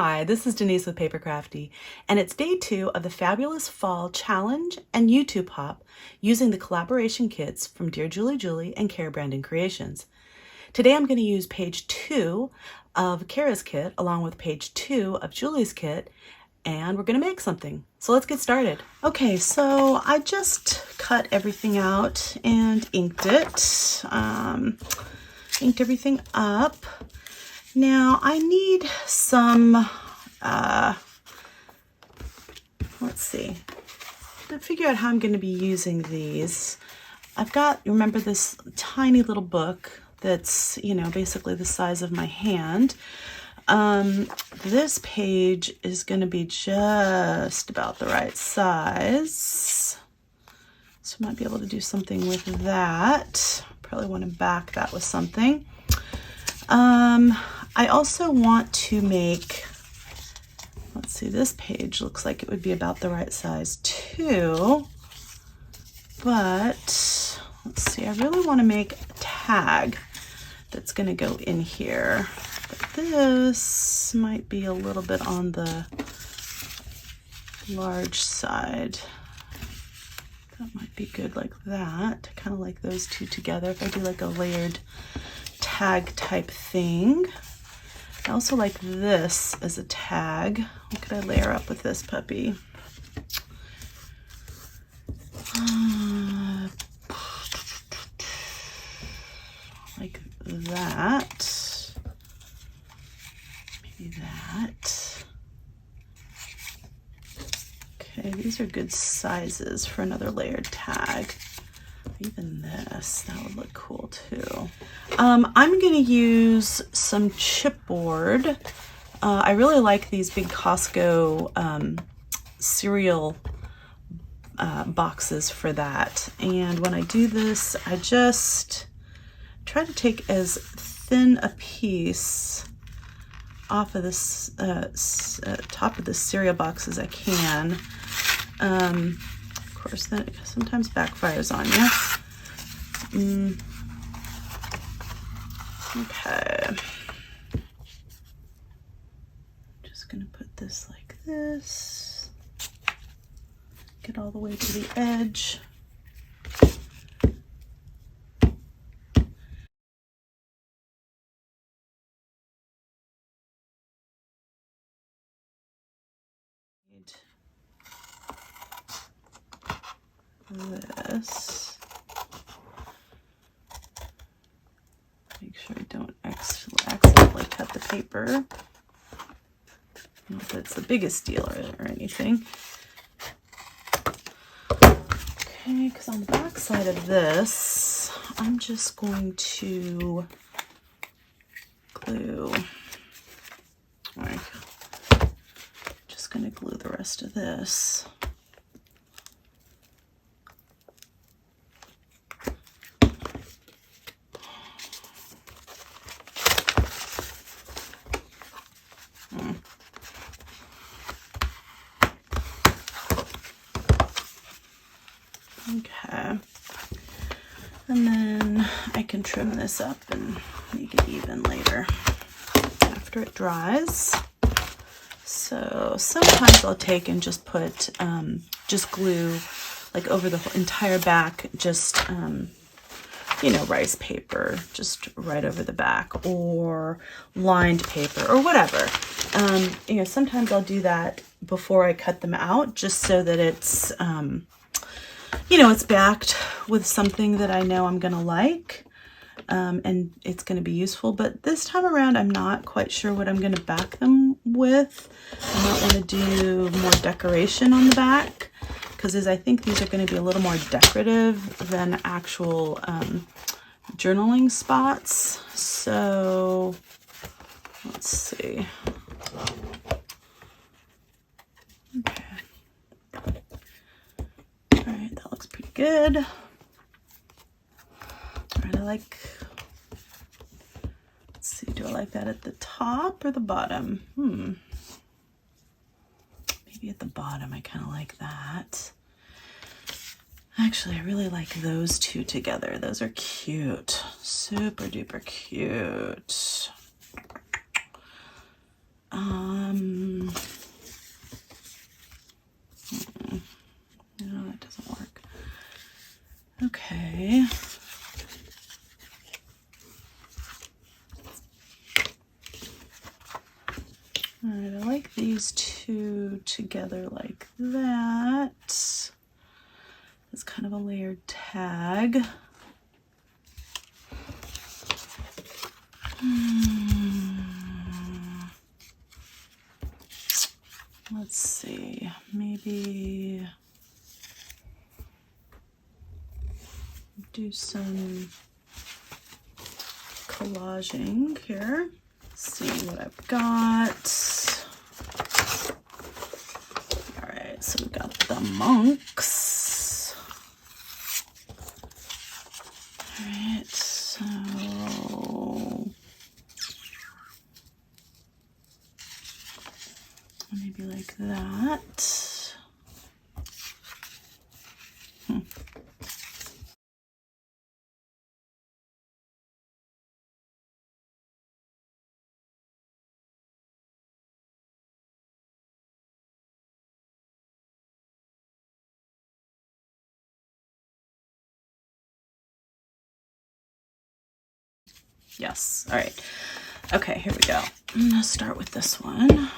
Hi, this is Denise with PaperKraftD, and it's day 2 of the fabulous fall challenge and YouTube hop using the collaboration kits from Dearjuliejulie and Cara Creations. Today I'm going to use page 2 of Cara's kit along with page 2 of Julie's kit, and we're going to make something. So let's get started. Okay, so I just cut everything out and inked it. Inked everything up. Now I need some, let's see, to figure out how I'm going to be using these. I've got, remember this tiny little book that's, you know, basically the size of my hand. This page is going to be just about the right size. So I might be able to do something with that. Probably want to back that with something. I also want to make, let's see, this page looks like it would be about the right size too, but let's see, I really want to make a tag that's going to go in here, but this might be a little bit on the large side. That might be good like that. I kind of like those two together if I do like a layered tag type thing. I also like this as a tag. What could I layer up with this puppy? Like that. Maybe that. Okay, these are good sizes for another layered tag. Even this, that would look cool too. I'm going to use some chipboard. I really like these big Costco cereal boxes for that. And when I do this, I just try to take as thin a piece off of this top of the cereal box as I can. Of course, that sometimes backfires on you. Okay. Just gonna put this like this. Get all the way to the edge. This. Make sure I don't accidentally cut the paper. Not that it's the biggest deal or anything. Okay, because on the back side of this, I'm just going to glue. Alright. Just going to glue the rest of this. Okay, and then I can trim this up and make it even later after it dries. So sometimes I'll take and just put just glue like over the whole entire back, just you know, rice paper just right over the back, or lined paper or whatever. You know, sometimes I'll do that before I cut them out, just so that it's you know, it's backed with something that I know I'm gonna like, and it's gonna be useful. But this time around, I'm not quite sure what I'm gonna back them with. I might want to do more decoration on the back, because I think these are going to be a little more decorative than actual journaling spots. So let's see. Okay. All right, that looks pretty good. All right, I like, let's see, do I like that at the top or the bottom? Maybe at the bottom, I kind of like that. Actually, I really like those two together. Those are cute. Super duper cute. All right, I like these two together like that. It's kind of a layered tag. Let's see, maybe do some collaging here. See what I've got. All right, so we got the monks. All right, so maybe like that. Yes, all right. Okay, here we go. I'm gonna start with this one.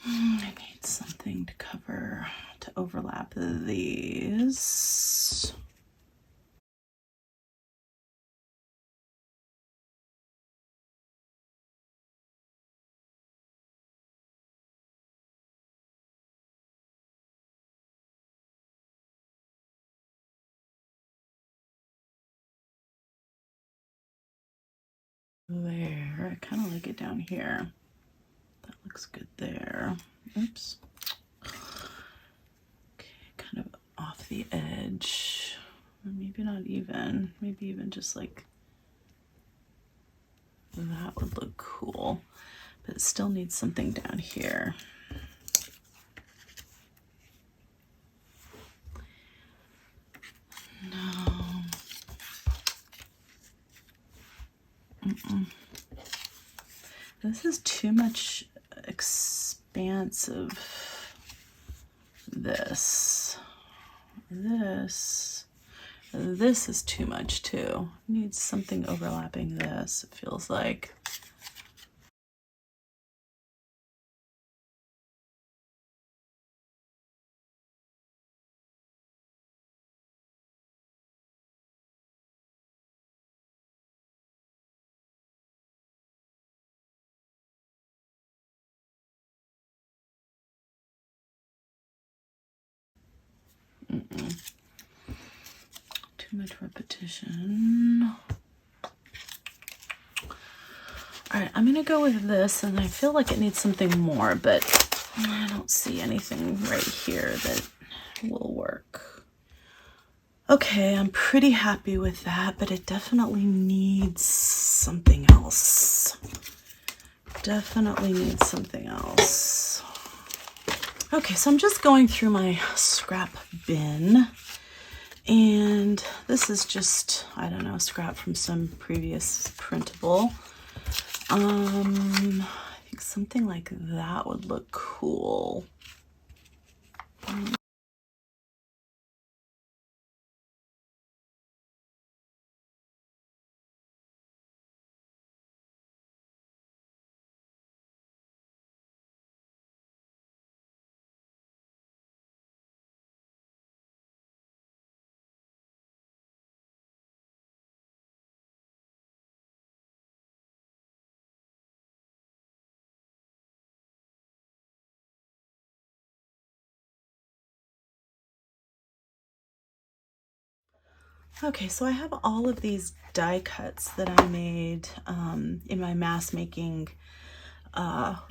I need something to cover, to overlap these. There, I kind of like it down here. That looks good there. Oops. Okay, kind of off the edge. Or maybe not even. Maybe even just like that would look cool. But it still needs something down here. No. This is too much expanse of this. This is too much too. Needs something overlapping this, it feels like. Too much repetition. All right, I'm gonna go with this, and I feel like it needs something more, but I don't see anything right here that will work. Okay, I'm pretty happy with that, but it definitely needs something else. Definitely needs something else. Okay, so I'm just going through my scrap bin, and this is just, I don't know, scrap from some previous printable. I think something like that would look cool. Okay, so I have all of these die cuts that I made in my mask making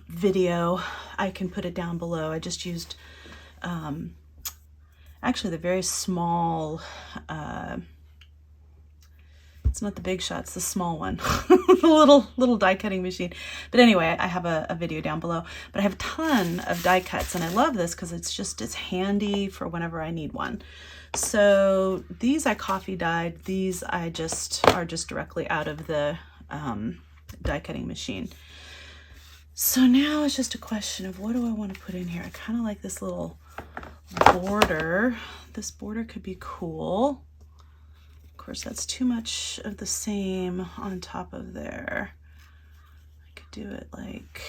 video. I can put it down below. I just used actually the very small, It's not the big shot, it's the small one. the little die cutting machine. But anyway, I have a video down below. But I have a ton of die cuts, and I love this because it's handy for whenever I need one. So these I coffee dyed. These are just directly out of the die cutting machine. So now it's just a question of what do I want to put in here. I kind of like this little border. This border could be cool. Of course, that's too much of the same on top of there. I could do it like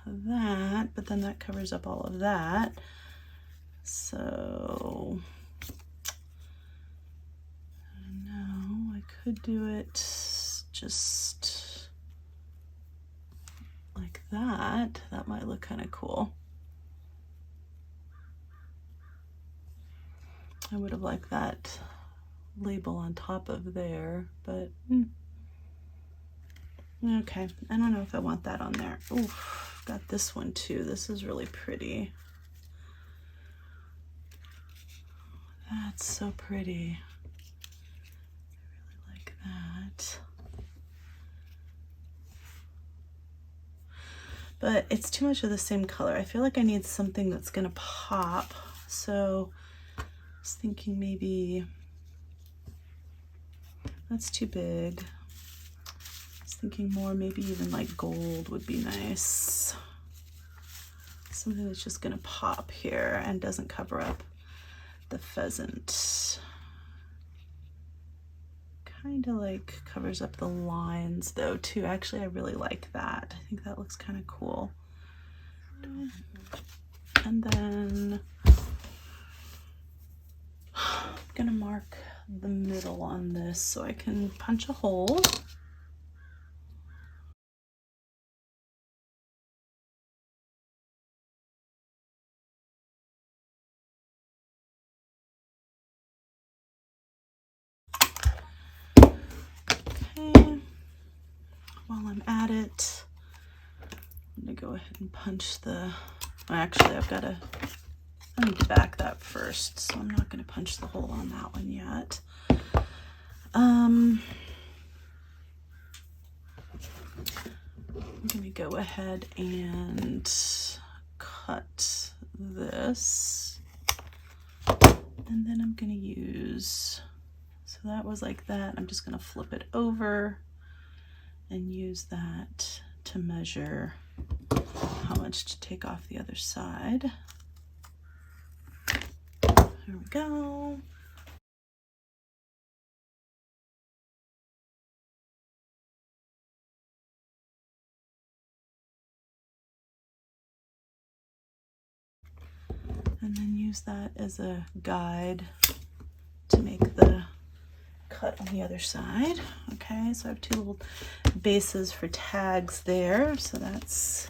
that, but then that covers up all of that. So, I don't know, I could do it just like that. That might look kind of cool. I would have liked that label on top of there, but okay. I don't know if I want that on there. Oof, I've got this one too. This is really pretty. That's so pretty. I really like that. But it's too much of the same color. I feel like I need something that's gonna pop. So I was thinking maybe that's too big. I was thinking more, maybe even like gold would be nice. Something that's just gonna pop here and doesn't cover up the pheasant. Kind of like covers up the lines though too. Actually, I really like that. I think that looks kind of cool. And then I'm gonna mark the middle on this so I can punch a hole. Okay, while I'm at it, I'm gonna go ahead and punch the, well, actually I need to back that first, so I'm not gonna punch the hole on that one yet. I'm gonna go ahead and cut this, and then I'm gonna use, so that was like that. I'm just gonna flip it over and use that to measure how much to take off the other side. There we go. And then use that as a guide to make the cut on the other side. Okay, so I have two little bases for tags there, so that's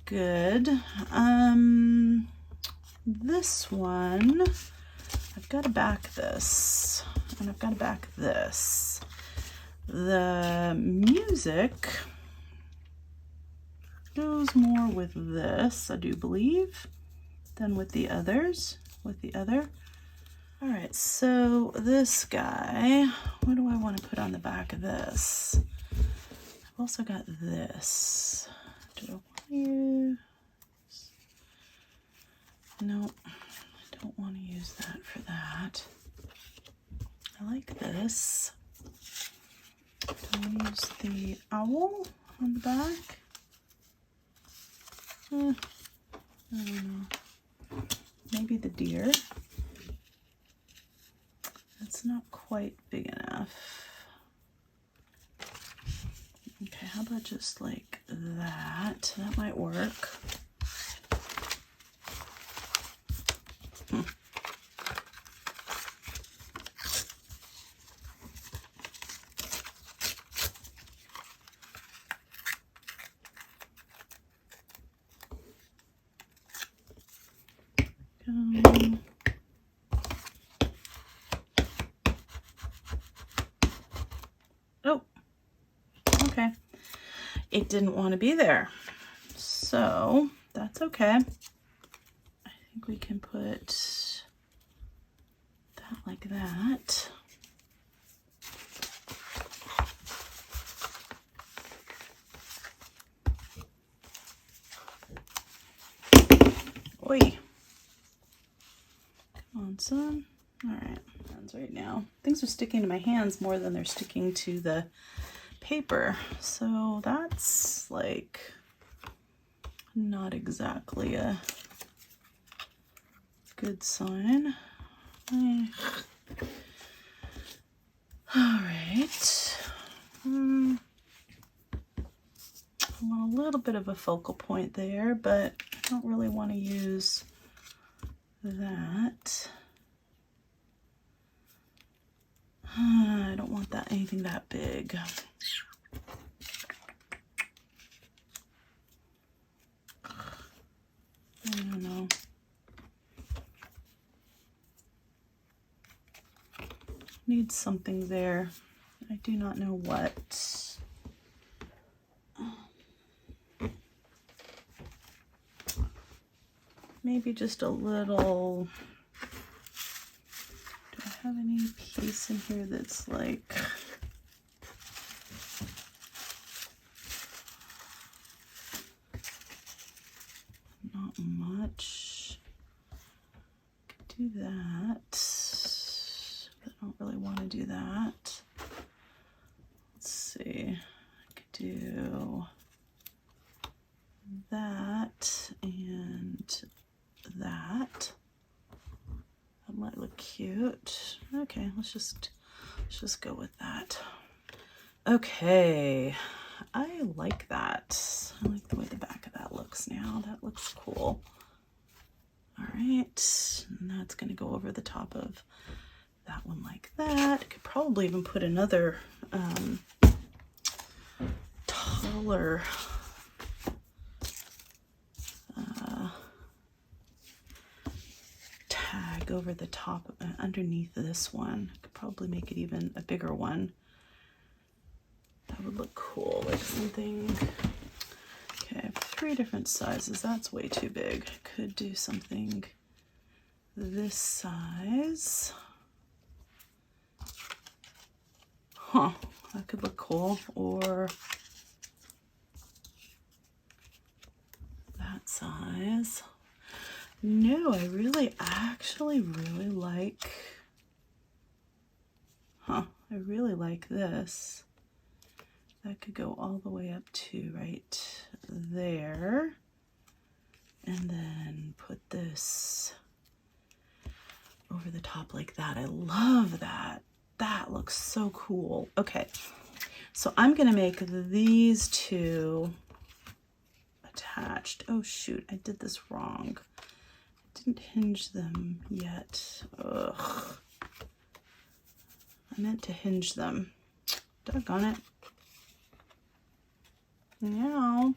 good. This one, I've got to back this, and I've got to back this. The music goes more with this, I do believe, than with the others, with the other. All right, so this guy, what do I want to put on the back of this? I've also got this. Do I want to use? No, I don't want to use that for that. I like this. Do I want to use the owl on the back? I don't know. Maybe the deer. That's not quite big enough. Okay, how about just like that? That might work. Oh, okay. It didn't want to be there, so that's okay. I think we can put that like that. Oi. Come on, son. All right, hands right now. Things are sticking to my hands more than they're sticking to the paper. So that's like not exactly a good sign. All right. I want a little bit of a focal point there, but I don't really want to use that. I don't want that anything that big. I don't know. Need something there. I do not know what. Maybe just a little. Do I have any piece in here that's like. Not much. Could do that. I don't really want to do that. Let's see. I could do that and that. That might look cute. Okay, let's just go with that. Okay, I like that. I like the way the back of that looks now. That looks cool. All right, and that's going to go over the top of that one like that. I could probably even put another taller tag over the top underneath this one. I could probably make it even a bigger one. That would look cool, like something. Okay, I have 3 different sizes. That's way too big. I could do something this size. Huh, that could look cool. Or that size. No, I actually really like, I really like this. That could go all the way up to right there. And then put this over the top like that. I love that. That looks so cool. Okay, so I'm gonna make these 2 attached. Oh shoot, I did this wrong. I didn't hinge them yet. Ugh. I meant to hinge them. Doggone it. Now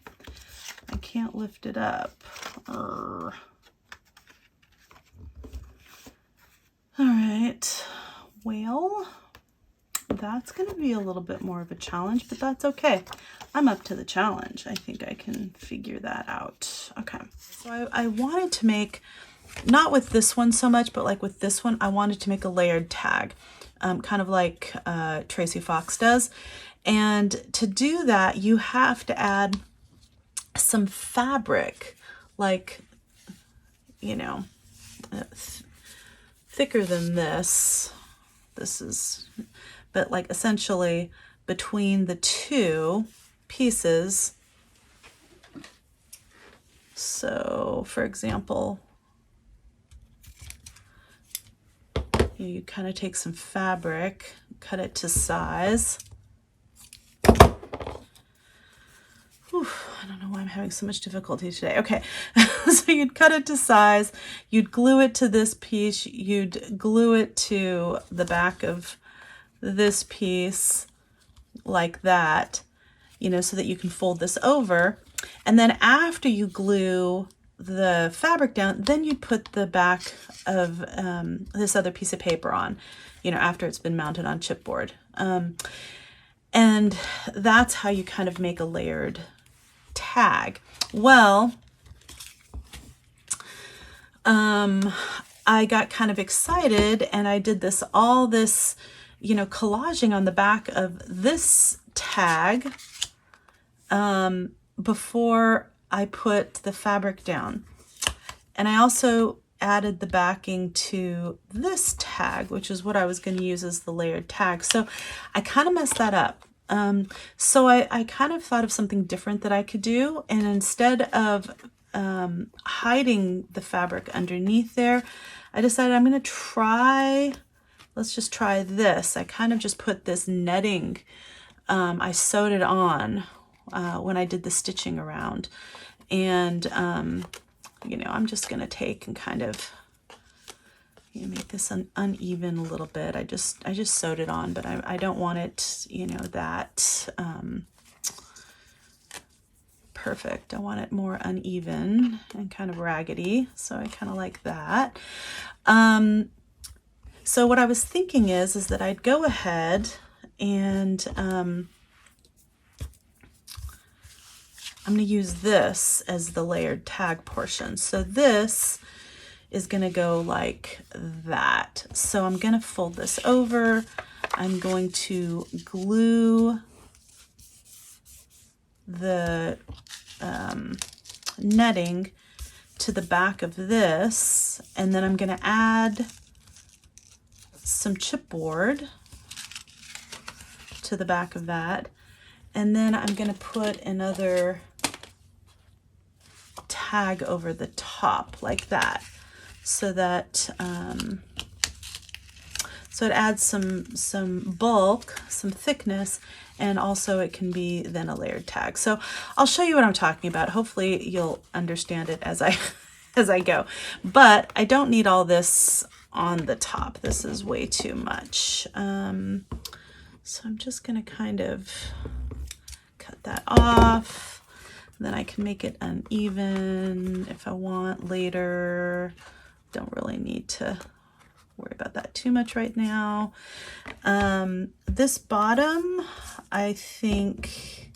I can't lift it up. All right, well, that's going to be a little bit more of a challenge, but that's okay. I'm up to the challenge. I think I can figure that out. Okay, so I wanted to make, not with this one so much, but like with this one, I wanted to make a layered tag, kind of like Tracy Fox does. And to do that, you have to add some fabric, like, you know, thicker than this. This is, but like essentially between the 2 pieces. So for example, you kind of take some fabric, cut it to size. Whew, I don't know why I'm having so much difficulty today. Okay, so you'd cut it to size, you'd glue it to this piece, you'd glue it to the back of this piece like that, you know, so that you can fold this over. And then after you glue the fabric down, then you'd put the back of this other piece of paper on, you know, after it's been mounted on chipboard. And that's how you kind of make a layered tag. Well, I got kind of excited and I did all this, you know, collaging on the back of this tag before I put the fabric down. And I also added the backing to this tag, which is what I was going to use as the layered tag. So I kind of messed that up. So I kind of thought of something different that I could do. And instead of hiding the fabric underneath there, I decided I'm going to try, let's just try this. I kind of just put this netting, I sewed it on when I did the stitching around. And, you know, I'm just going to take and kind of, you know, make this uneven a little bit. I just sewed it on, but I don't want it, you know, that perfect. I want it more uneven and kind of raggedy. So I kind of like that. So what I was thinking is that I'd go ahead and I'm going to use this as the layered tag portion. So this is going to go like that. So I'm going to fold this over. I'm going to glue the netting to the back of this, and then I'm going to add some chipboard to the back of that, and then I'm going to put another tag over the top like that, so that so it adds some bulk, some thickness, and also it can be then a layered tag. So I'll show you what I'm talking about. Hopefully you'll understand it as I go. But I don't need all this on the top. This is way too much. So I'm just gonna kind of cut that off. Then I can make it uneven if I want later. Don't really need to worry about that too much right now. This bottom, I think,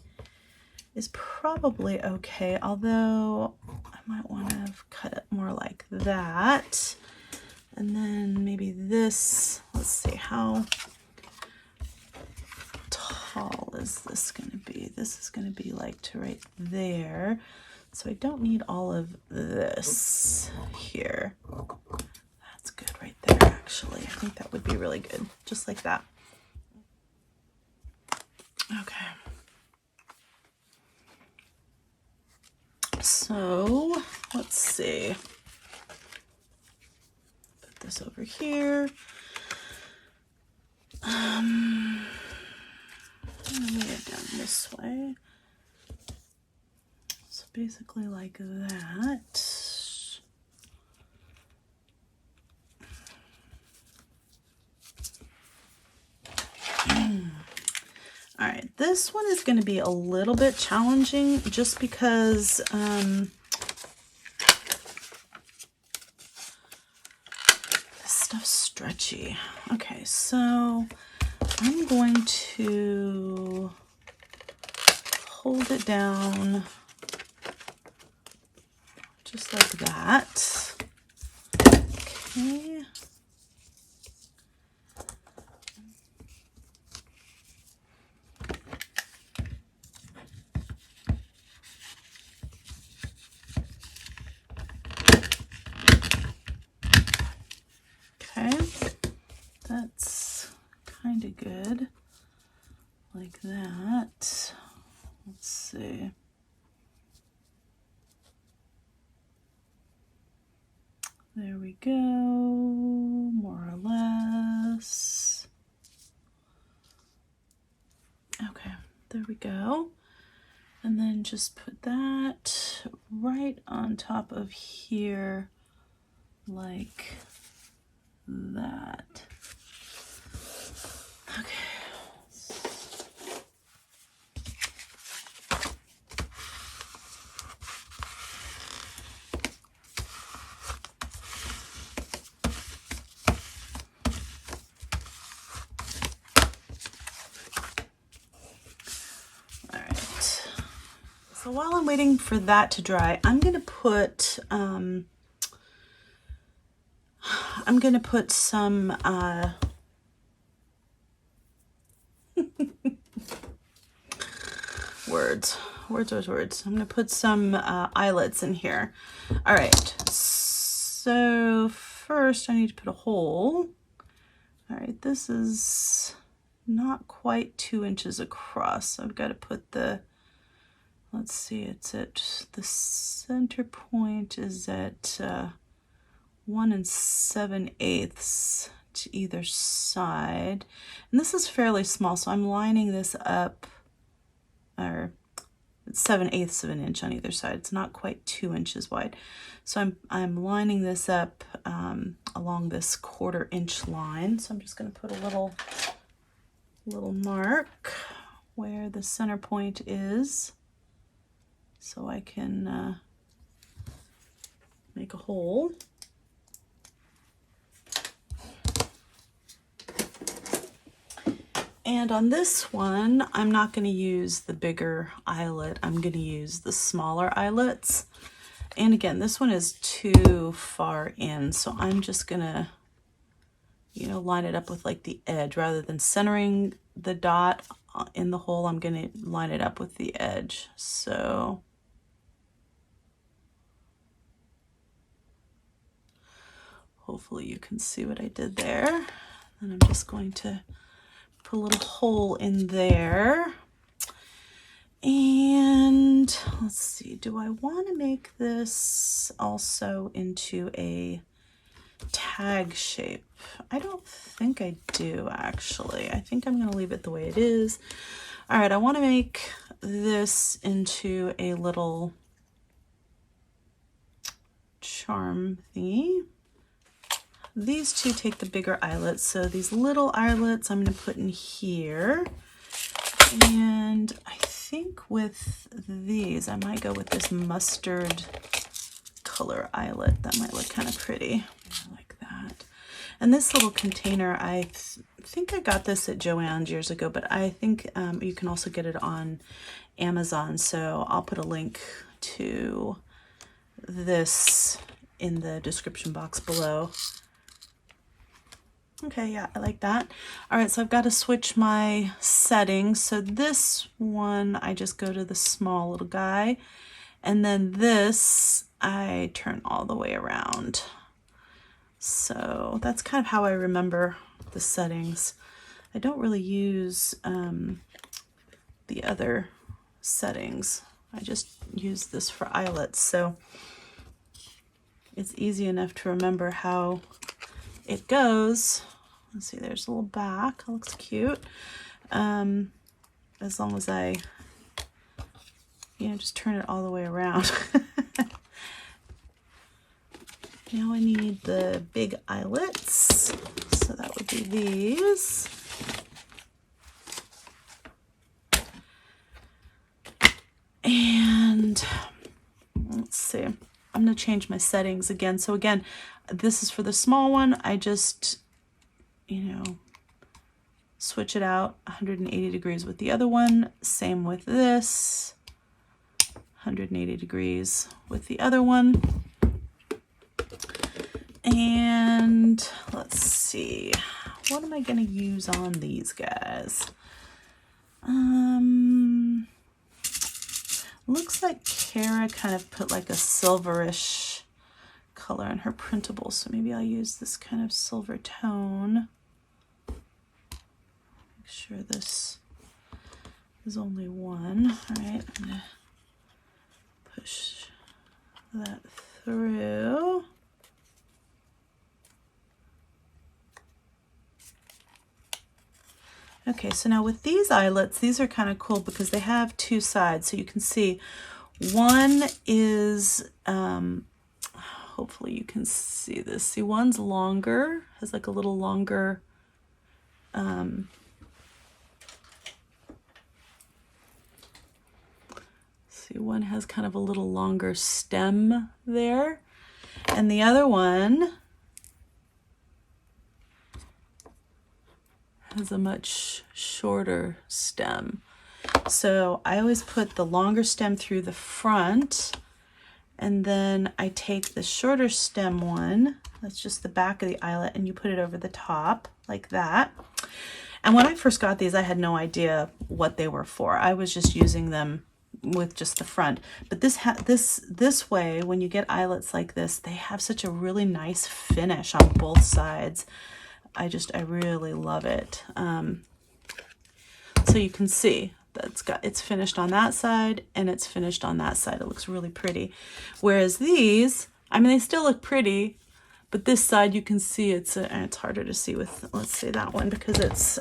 is probably okay, although I might want to cut it more like that. And then maybe this, let's see, how tall is this going to be? This is going to be like to right there. So I don't need all of this here. That's good right there, actually. I think that would be really good, just like that. Okay. So let's see. Put this over here. I'm gonna lay it down this way. So basically like that. All right, this one is going to be a little bit challenging just because this stuff's stretchy. Okay, so I'm going to hold it down just like that. Okay. That's kind of good, like that. Let's see. There we go, more or less. Okay, there we go. And then just put that right on top of here, like that. Okay. All right. So while I'm waiting for that to dry, I'm going to put some words. I'm going to put some eyelets in here. All right, So first I need to put a hole. All right, this is not quite 2 inches across. So I've got to put the, let's see, it's at, the center point is at 1 7/8 to either side. And this is fairly small, so I'm lining this up, or it's 7/8 of an inch on either side. It's not quite 2 inches wide. So I'm lining this up along this 1/4 inch line. So I'm just going to put a little mark where the center point is, so I can make a hole. And on this one, I'm not going to use the bigger eyelet. I'm going to use the smaller eyelets. And again, this one is too far in, so I'm just going to, you know, line it up with like the edge rather than centering the dot in the hole. I'm going to line it up with the edge. So hopefully you can see what I did there. And I'm just going to put a little hole in there. And let's see, do I want to make this also into a tag shape? I don't think I do, actually. I think I'm going to leave it the way it is. All right, I want to make this into a little charm thingy. These two take the bigger eyelets, so these little eyelets I'm going to put in here. And I think with these, I might go with this mustard color eyelet. That might look kind of pretty. I like that. And this little container, I think I got this at Joann's years ago, but I think you can also get it on Amazon. So I'll put a link to this in the description box below. Okay, yeah, I like that. All right, so I've got to switch my settings. So this one, I just go to the small little guy. And then this, I turn all the way around. So that's kind of how I remember the settings. I don't really use the other settings. I just use this for eyelets. So it's easy enough to remember how it goes. Let's see, there's a little back. That looks cute. As long as I, you know, just turn it all the way around. Now I need the big eyelets. So that would be these. And let's see. I'm going to change my settings again. So again, this is for the small one. I just, you know, switch it out 180 degrees with the other one. Same with this. 180 degrees with the other one. And let's see. What am I going to use on these guys? Looks like Cara kind of put like a silverish color in her printable, so maybe I'll use this kind of silver tone. Make sure this is only one. All right, I'm gonna push that through. Okay, so now with these eyelets, these are kind of cool because they have two sides. So you can see one is, hopefully you can see this. See, one's longer, has like a little longer, see, one has kind of a little longer stem there. And the other one has a much shorter stem. So I always put the longer stem through the front, and then I take the shorter stem one, that's just the back of the eyelet, and you put it over the top like that. And when I first got these, I had no idea what they were for. I was just using them with just the front. But this way, when you get eyelets like this, they have such a really nice finish on both sides. I really love it. So you can see that it's finished on that side and it's finished on that side. It looks really pretty. Whereas these, I mean, they still look pretty, but this side you can see it's harder to see with, let's say that one, because it's,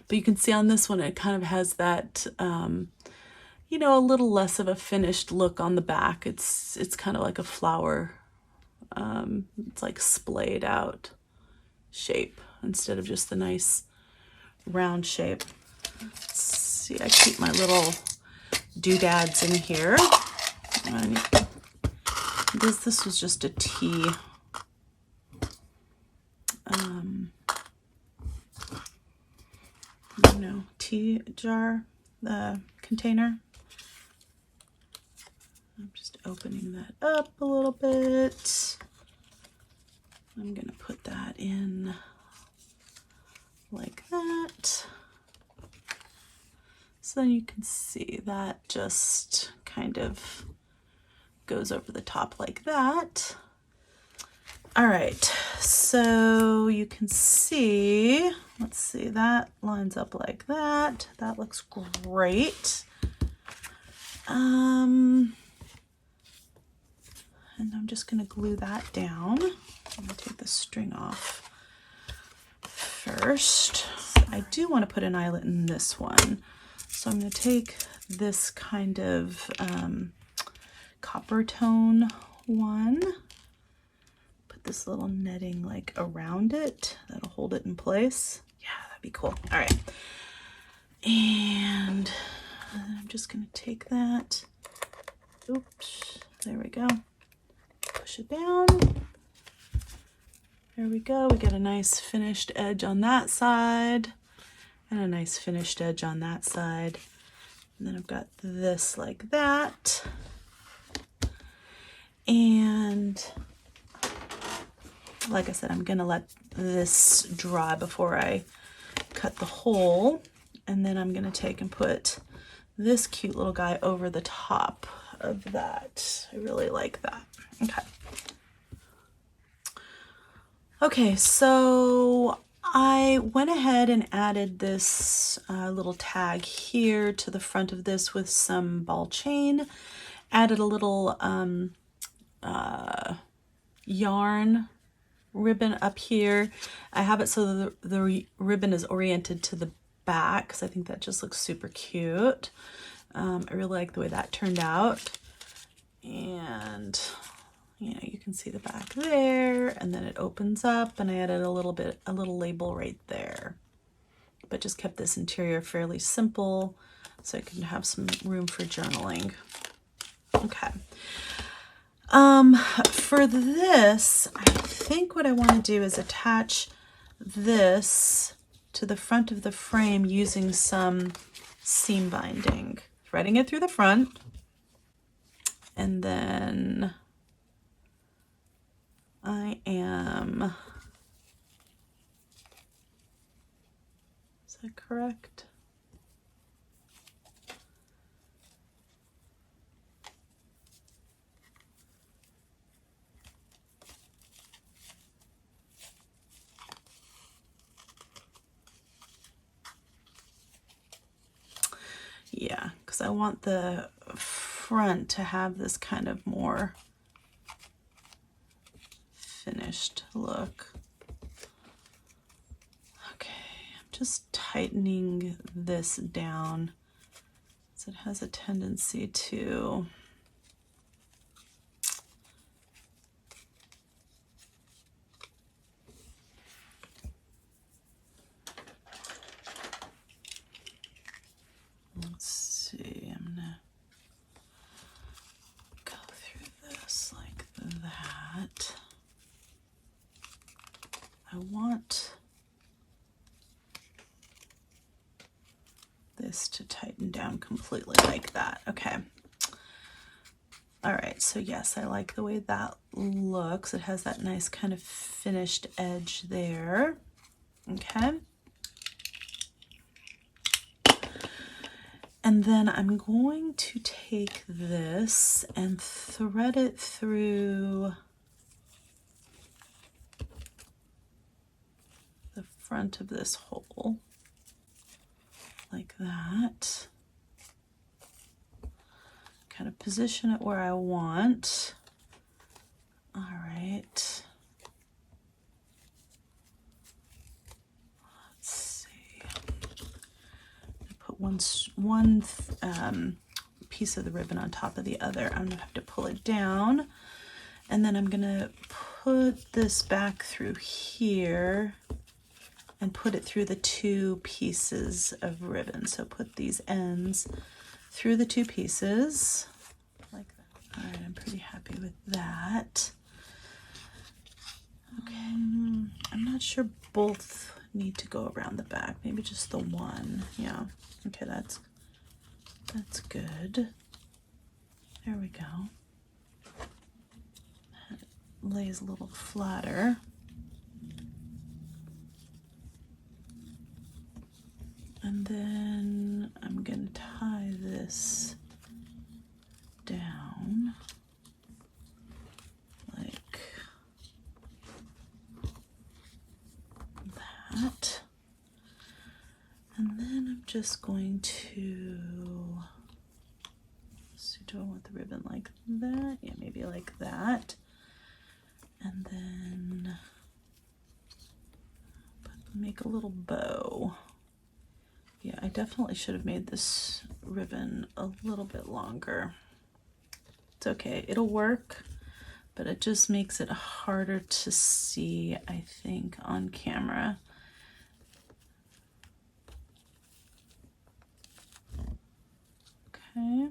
but you can see on this one, it kind of has that, you know, a little less of a finished look on the back. It's kind of like a flower. It's like splayed out shape instead of just the nice round shape. Let's see, I keep my little doodads in here. And this was just a tea. Tea jar, the container. I'm just opening that up a little bit. I'm gonna put that in like that. So then you can see that just kind of goes over the top like that. All right, so you can see, let's see, that lines up like that. That looks great. And I'm just gonna glue that down. I'm gonna take the string off first. I do want to put an eyelet in this one. So I'm gonna take this kind of copper tone one. This little netting like around it that'll hold it in place. Yeah, that'd be cool. All right, and I'm just gonna take that, oops, there we go, push it down, there we go. We got a nice finished edge on that side and a nice finished edge on that side, and then I've got this like that. And like I said, I'm gonna let this dry before I cut the hole, and then I'm gonna take and put this cute little guy over the top of that. I really like that. Okay. Okay, so I went ahead and added this little tag here to the front of this with some ball chain, added a little yarn ribbon up here. I have it so the ribbon is oriented to the back because I think that just looks super cute. I really like the way that turned out. And you know, you can see the back there, and then it opens up, and I added a little label right there, but just kept this interior fairly simple so I can have some room for journaling. Okay. For this, I think what I want to do is attach this to the front of the frame using some seam binding, threading it through the front, and then I am, is that correct? Yeah, because I want the front to have this kind of more finished look. Okay, I'm just tightening this down so it has a tendency to let's see, I'm gonna go through this like that. I want this to tighten down completely like that. Okay. All right, so yes, I like the way that looks. It has that nice kind of finished edge there. Okay. And then I'm going to take this and thread it through the front of this hole, like that. Kind of position it where I want. All right. Let's see. I put one piece of the ribbon on top of the other. I'm gonna have to pull it down, and then I'm gonna put this back through here and put it through the two pieces of ribbon. So put these ends through the two pieces like that. All right, I'm pretty happy with that. Okay, I'm not sure both need to go around the back, maybe just the one. Yeah, okay, that's good. There we go. That lays a little flatter. And then I'm going to tie this down like that. And then I'm just going to, so do I want the ribbon like that? Yeah, maybe like that. And then make a little bow. Yeah, I definitely should have made this ribbon a little bit longer. It's okay, it'll work, but it just makes it harder to see, I think, on camera. Okay.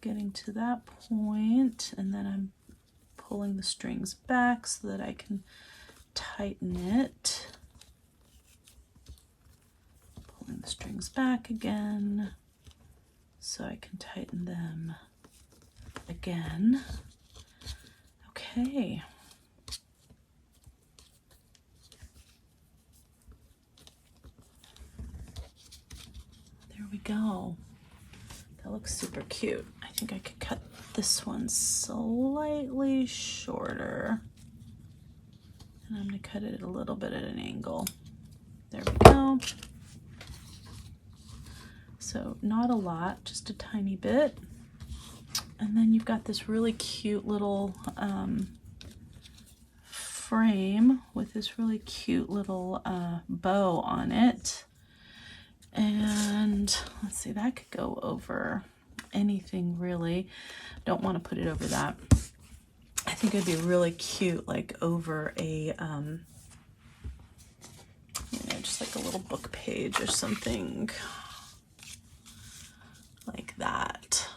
Getting to that point, and then I'm pulling the strings back so that I can tighten it. Pulling the strings back again so I can tighten them again. Okay. There we go. That looks super cute. I think I could cut this one slightly shorter. And I'm going to cut it a little bit at an angle. There we go. So not a lot, just a tiny bit. And then you've got this really cute little frame with this really cute little bow on it. And let's see, that could go over anything really. Don't want to put it over that. I think it'd be really cute, like over a, you know, just like a little book page or something like that.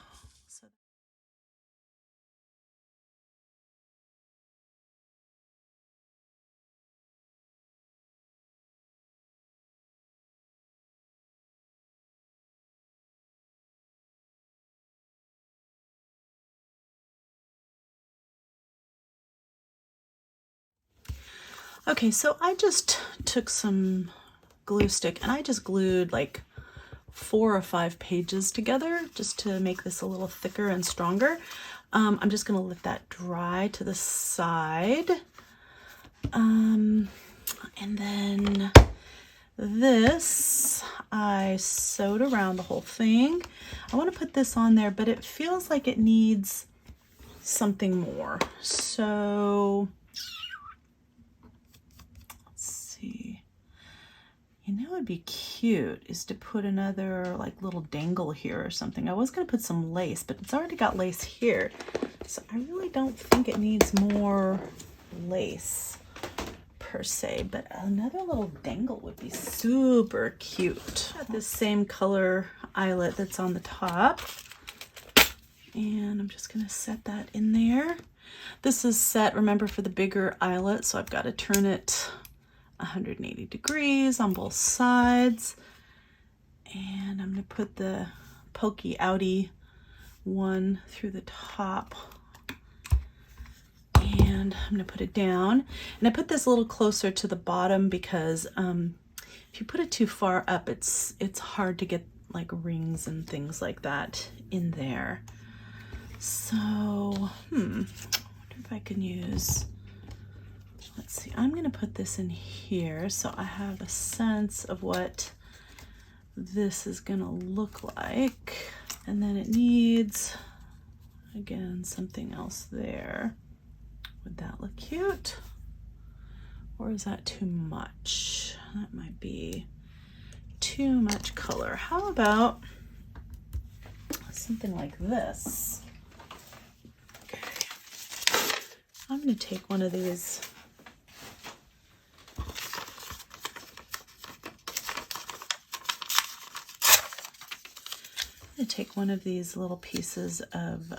Okay, so I just took some glue stick and I just glued like 4 or 5 pages together just to make this a little thicker and stronger. I'm just gonna let that dry to the side. And then this, I sewed around the whole thing. I want to put this on there, but it feels like it needs something more. So you know, it'd be cute is to put another like little dangle here or something. I was going to put some lace, but it's already got lace here. So I really don't think it needs more lace per se, but another little dangle would be super cute. Got this same color eyelet that's on the top. And I'm just going to set that in there. This is set, remember, for the bigger eyelet, so I've got to turn it 180 degrees on both sides. And I'm going to put the pokey outy one through the top. And I'm gonna put it down. And I put this a little closer to the bottom because if you put it too far up, it's hard to get like rings and things like that in there. So, I wonder if I can use, let's see, I'm gonna put this in here so I have a sense of what this is gonna look like. And then it needs, again, something else there. Would that look cute? Or is that too much? That might be too much color. How about something like this? Okay. I'm going to take one of these. I'm going to take one of these little pieces of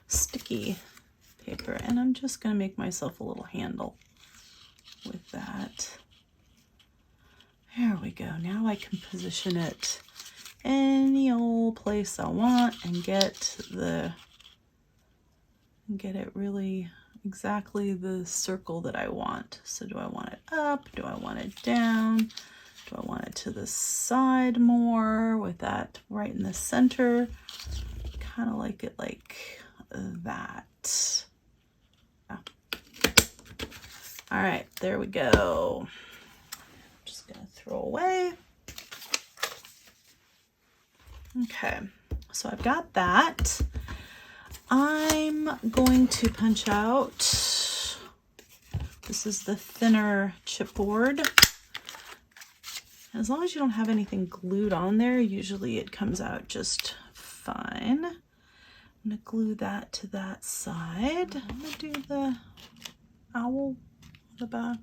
sticky paper, and I'm just going to make myself a little handle with that. There we go. Now I can position it any old place I want and get it really exactly the circle that I want. So do I want it up? Do I want it down? Do I want it to the side more with that right in the center? Kind of like it like that. Yeah. All right, there we go. I'm just gonna throw away. Okay, so I've got that. I'm going to punch out, this is the thinner chipboard. As long as you don't have anything glued on there, usually it comes out just fine. I'm gonna glue that to that side. I'm gonna do the owl on the back.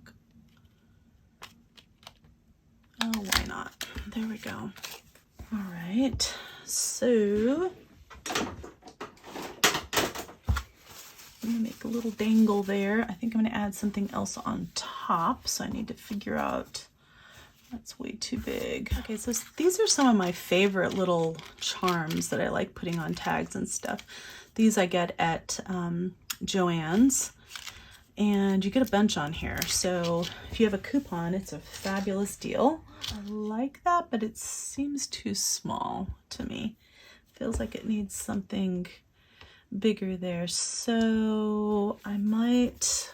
Oh, why not? There we go. All right, so I'm gonna make a little dangle there. I think I'm gonna add something else on top, so I need to figure out, that's way too big. Okay, so these are some of my favorite little charms that I like putting on tags and stuff. These I get at Joann's, and you get a bunch on here. So if you have a coupon, it's a fabulous deal. I like that, but it seems too small to me. Feels like it needs something bigger there. So I might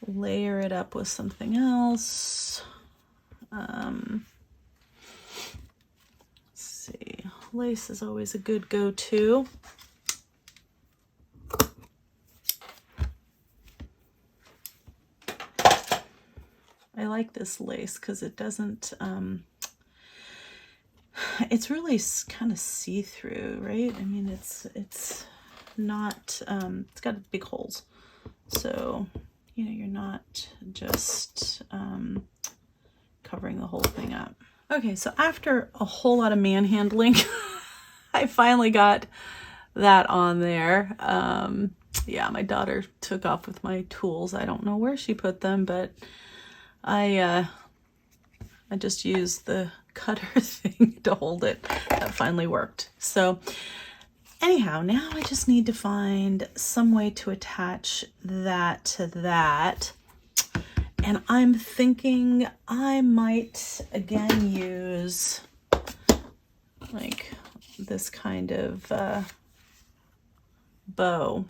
layer it up with something else. Let's see, lace is always a good go-to. I like this lace because it doesn't, it's really kind of see-through, right? I mean, it's not, it's got big holes. So, you know, you're not just covering the whole thing up. Okay, so after a whole lot of manhandling, I finally got that on there. Yeah, my daughter took off with my tools. I don't know where she put them, but I just used the cutter thing to hold it. That finally worked. So anyhow, now I just need to find some way to attach that to that. And I'm thinking I might again use like this kind of bow.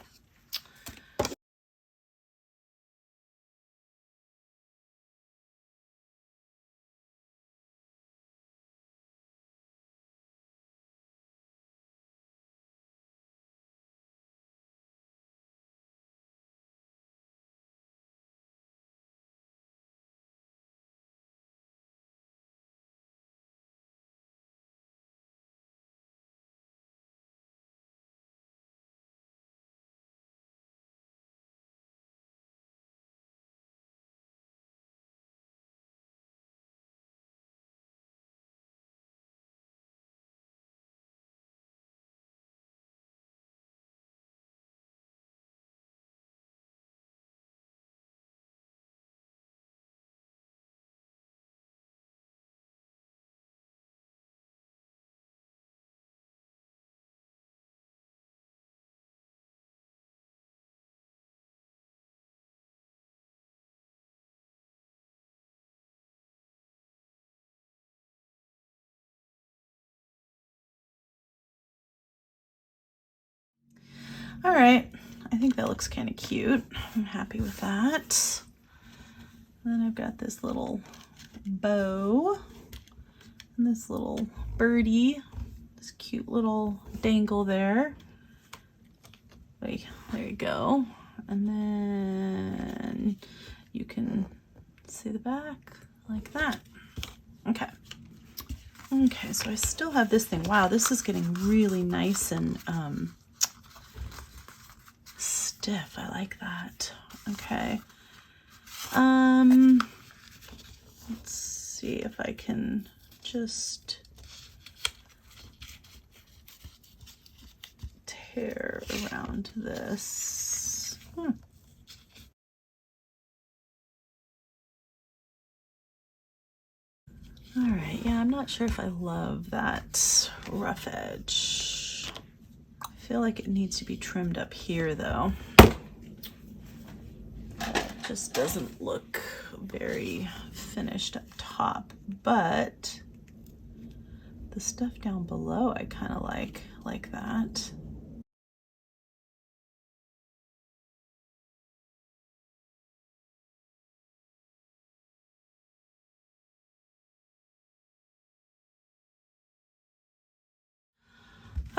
All right, I think that looks kind of cute. I'm happy with that. And then I've got this little bow and this little birdie, this cute little dangle there. Wait, there you go. And then you can see the back like that. Okay. Okay, so I still have this thing. Wow, this is getting really nice and stiff. I like that. Okay. Let's see if I can just tear around this. All right, yeah, I'm not sure if I love that rough edge. I feel like it needs to be trimmed up here though. It just doesn't look very finished up top, but the stuff down below I kind of like that.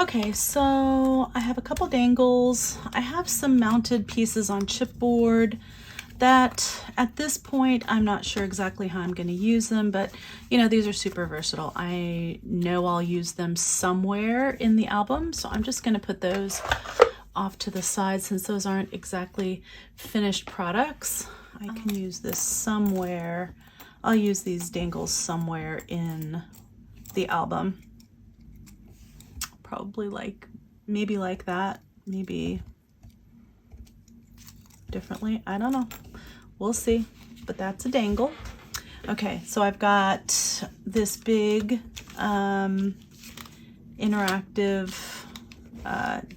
Okay, so I have a couple dangles. I have some mounted pieces on chipboard that at this point, I'm not sure exactly how I'm going to use them, but you know, these are super versatile. I know I'll use them somewhere in the album, so I'm just going to put those off to the side since those aren't exactly finished products. I can use this somewhere. I'll use these dangles somewhere in the album. Probably maybe like that, maybe differently. I don't know. We'll see, but that's a dangle. Okay, so I've got this big interactive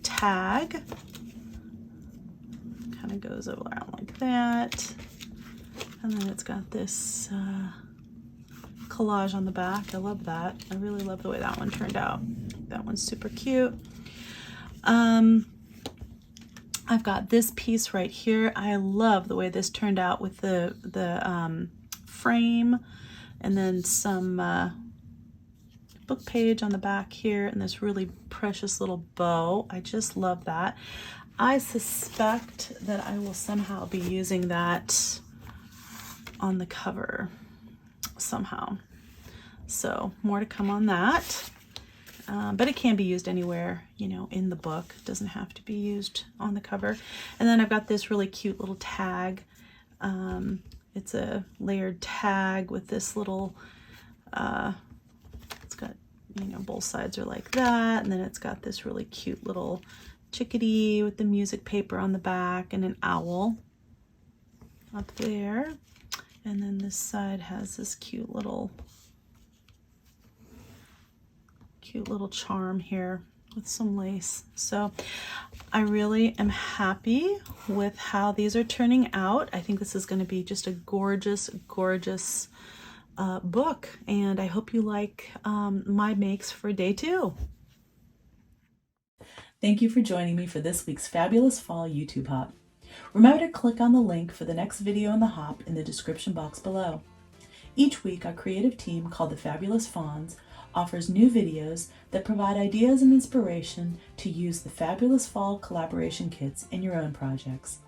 tag. Kind of goes around like that. And then it's got this collage on the back. I love that. I really love the way that one turned out. That one's super cute. I've got this piece right here. I love the way this turned out with the frame and then some book page on the back here and this really precious little bow. I just love that. I suspect that I will somehow be using that on the cover somehow. So more to come on that. But it can be used anywhere, you know, in the book. It doesn't have to be used on the cover. And then I've got this really cute little tag. It's a layered tag with this little, it's got, you know, both sides are like that. And then it's got this really cute little chickadee with the music paper on the back and an owl up there. And then this side has this cute little charm here with some lace. So I really am happy with how these are turning out. I think this is going to be just a gorgeous, gorgeous book. And I hope you like my makes for day 2. Thank you for joining me for this week's Fabulous Fall YouTube Hop. Remember to click on the link for the next video in the hop in the description box below. Each week, our creative team called the Fabulous Fawns offers new videos that provide ideas and inspiration to use the Fabulous Fall collaboration kits in your own projects.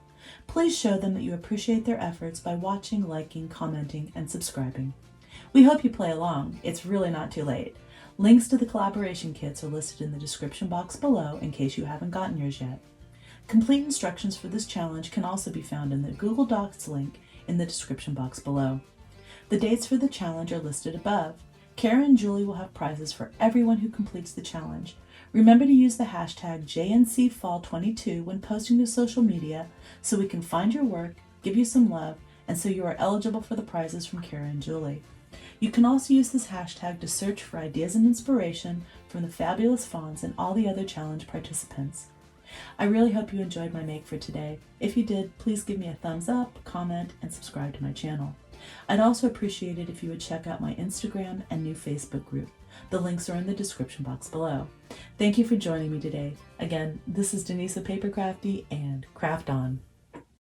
Please show them that you appreciate their efforts by watching, liking, commenting, and subscribing. We hope you play along. It's really not too late. Links to the collaboration kits are listed in the description box below in case you haven't gotten yours yet. Complete instructions for this challenge can also be found in the Google Docs link in the description box below. The dates for the challenge are listed above. Cara and Julie will have prizes for everyone who completes the challenge. Remember to use the hashtag JNCFall22 when posting to social media so we can find your work, give you some love, and so you are eligible for the prizes from Cara and Julie. You can also use this hashtag to search for ideas and inspiration from the Fabulous Fawns and all the other challenge participants. I really hope you enjoyed my make for today. If you did, please give me a thumbs up, comment, and subscribe to my channel. I'd also appreciate it if you would check out my Instagram and new Facebook group. The links are in the description box below. Thank you for joining me today. Again, this is Denise of PaperKraftD, and craft on.